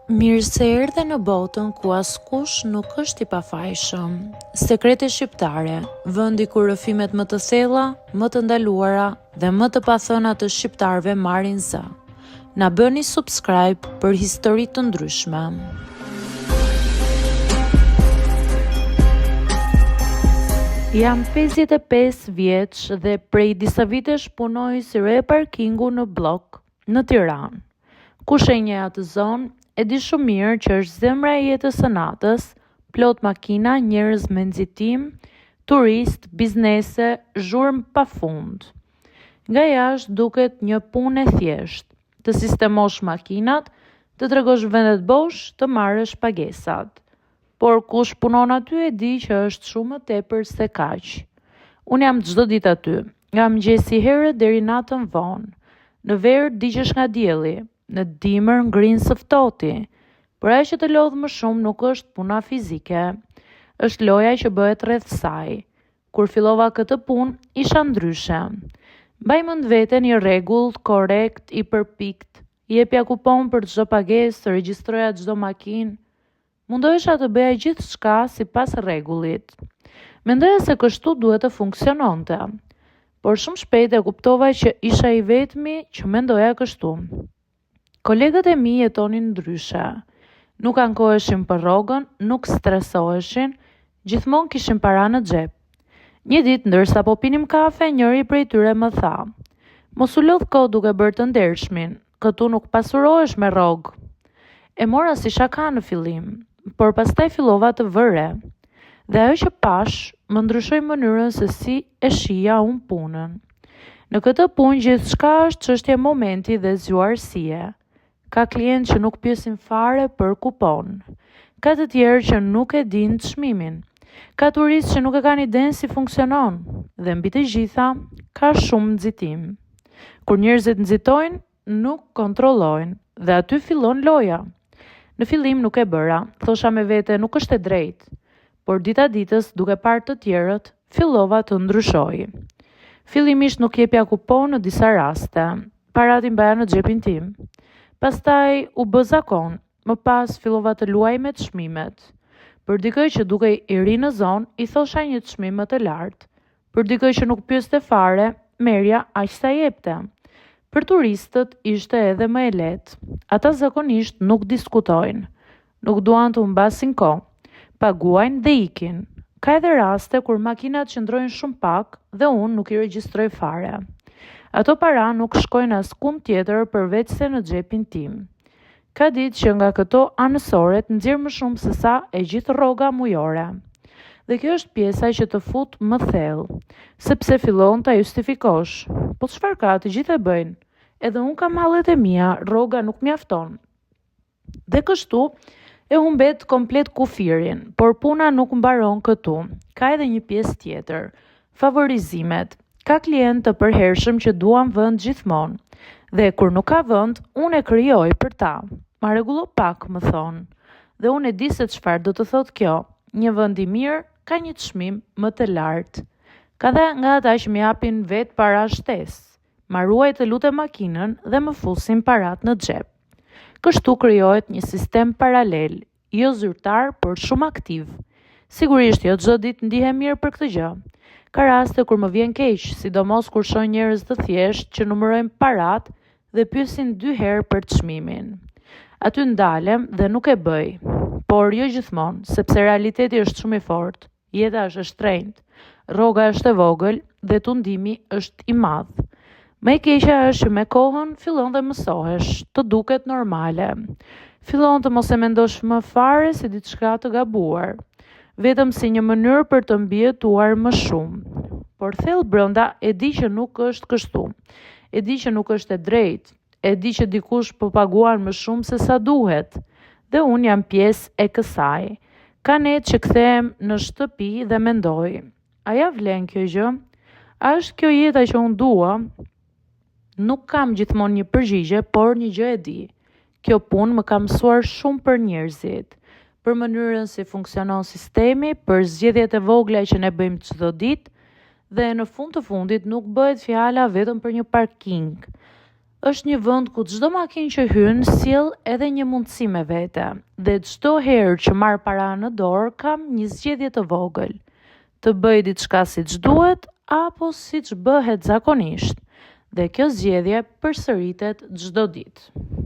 Mirë se erdhe në botën ku askush nuk është i pafajshëm. Sekrete shqiptare, vendi ku rrëfimet më të thella, më të ndaluara dhe më të pathëna të shqiptarëve marrin zë. Na bëni subscribe për histori të ndryshme. Jam 55 vjeç dhe prej disa vitesh punoj si re parkingu në blok në Tiranë. Kush e njeh atë zonë e di shumë mirë që është zemra e jetës së natës, plot makina, njerëz me nxitim, turist, biznese, zhurmë pafund. Nga jashtë duket një punë e thjeshtë, të sistemosh makinat, të tregosh vendet bosh, të marrësh pagesat. Por kush punon aty e di që është shumë më tepër se kaq. Unë jam çdo ditë aty, nga mëngjesi herët deri natën vonë. Në verë digjesh nga dielli, në dimër ngrin së ftohti. Por ajo që të lodh më shumë nuk është puna fizike, është loja që bëhet rreth saj. Kur fillova këtë punë, isha ndryshe. Mbaj mend veten i rregullt, korrekt, i përpikt, jepja kupon për çdo pagesë, regjistroja çdo makinë. Mundohesha të bëja gjithçka sipas rregullit. Mendoja se kështu duhet të funksiononte, por shumë shpejt e kuptova që isha i vetmi që mendoja kështu. Kolegët e mi jetonin ndryshe. Nuk ankoheshin për rrogën, nuk stresoheshin, gjithmonë kishin para në xhep. Një ditë ndërsa po pinim kafe, njëri prej tyre më tha: "Mos u lodh kohë duke bërë të ndershmin, këtu nuk pasurohesh me rrogë." E mora si shaka në fillim, por pastaj fillova të vëre. Dhe ajo që pash më ndryshoi mënyrën se si e shija unë punën. Në këtë punë gjithçka është çështje momenti dhe zgjuarësie. Ka klientë që nuk pyesin fare për kupon. Ka të tjerë që nuk e dinë çmimin. Ka turistë që nuk e kanë idenë si funksionon. Dhe mbi të gjitha, ka shumë nxitim. Kur njerëzit nxitojnë, nuk kontrollojnë dhe aty fillon loja. Në fillim nuk e bëra, thosha me vete nuk është e drejtë, por dita ditës duke parë të tjerët, fillova të ndryshoj. Fillimisht nuk jepja kupon në disa raste, parat i mbaja në xhepin tim. Pastaj u bë zakon, më pas fillova të luaj me çmimet. Për dikë që dukej i ri në zonë, i thosha një çmim më të lartë. Për dikë që nuk pyeste fare, merja aq sa jepte. Për turistët ishte edhe më e lehtë. Ata zakonisht nuk diskutojnë, nuk duan të humbasin kohë, paguajnë dhe ikin. Ka edhe raste kur makinat qëndrojnë shumë pak dhe unë nuk i regjistroj fare. Ato para nuk shkojnë askund tjetër përveç se në xhepin tim. Ka ditë që nga këto anësoret nxjerr më shumë se sa e gjithë rroga mujore. Dhe kjo është pjesa që të fut më thellë, sepse fillon ta justifikosh. Po çfarë ka, të gjithë e bëjnë? Edhe unë kam hallet e mia, rroga nuk mjafton. Dhe kështu e humbet komplet kufirin, por puna nuk mbaron këtu. Ka edhe një pjesë tjetër, favorizimet. Ka klientë të përhershëm që duan vend gjithmonë, dhe kur nuk ka vend, unë e krijoj për ta. Ma rregullo pak, më thonë. Dhe unë e di se çfarë do të thotë kjo. Një vend i mirë ka një çmim më të lartë. Ka dhe nga ata që më japin vetë para shtesë. Ma ruaj të lutem makinën dhe më fusin parat në xhep. Kështu krijohet një sistem paralel, jo zyrtar, por shumë aktiv. Sigurisht jo çdo ditë ndihem mirë për këtë gjë. Ka raste kur më vjen keq, sidomos kur shoh njerëz të thjeshtë që numërojnë parat dhe pyesin 2 herë për çmimin. Aty ndalem dhe nuk e bëj, por jo gjithmonë, sepse realiteti është shumë i fortë, jeta është e shtrenjtë, rroga është e vogël dhe tundimi është i madh. Më e keqja është që me kohën fillon dhe mësohesh, të duket normale. Fillon të mos e mendosh më fare si diçka të gabuar, vetëm si një mënyrë për të mbijetuar më shumë. Por thellë brenda e di që nuk është kështu. E di që nuk është e drejtë. E di që dikush po paguan më shumë se sa duhet. Dhe unë jam pjesë e kësaj. Ka net që kthehem në shtëpi dhe mendoj: a ja vlen kjo gjë? A është kjo jeta që unë dua? Nuk kam gjithmonë një përgjigje, por një gjë e di. Kjo punë më ka mësuar shumë për njerëzit, për mënyrën si funksionon sistemi, për zgjedhjet e vogla që ne bëjmë çdo ditë, dhe në fund të fundit nuk bëhet fjala vetëm për një parking. është një vend ku çdo makinë që hyn sjell edhe një mundësi me vete, dhe çdo herë që marr para në dorë kam një zgjedhje të vogël: të bëj diçka siç duhet apo siç bëhet zakonisht, dhe kjo zgjedhje përsëritet çdo ditë.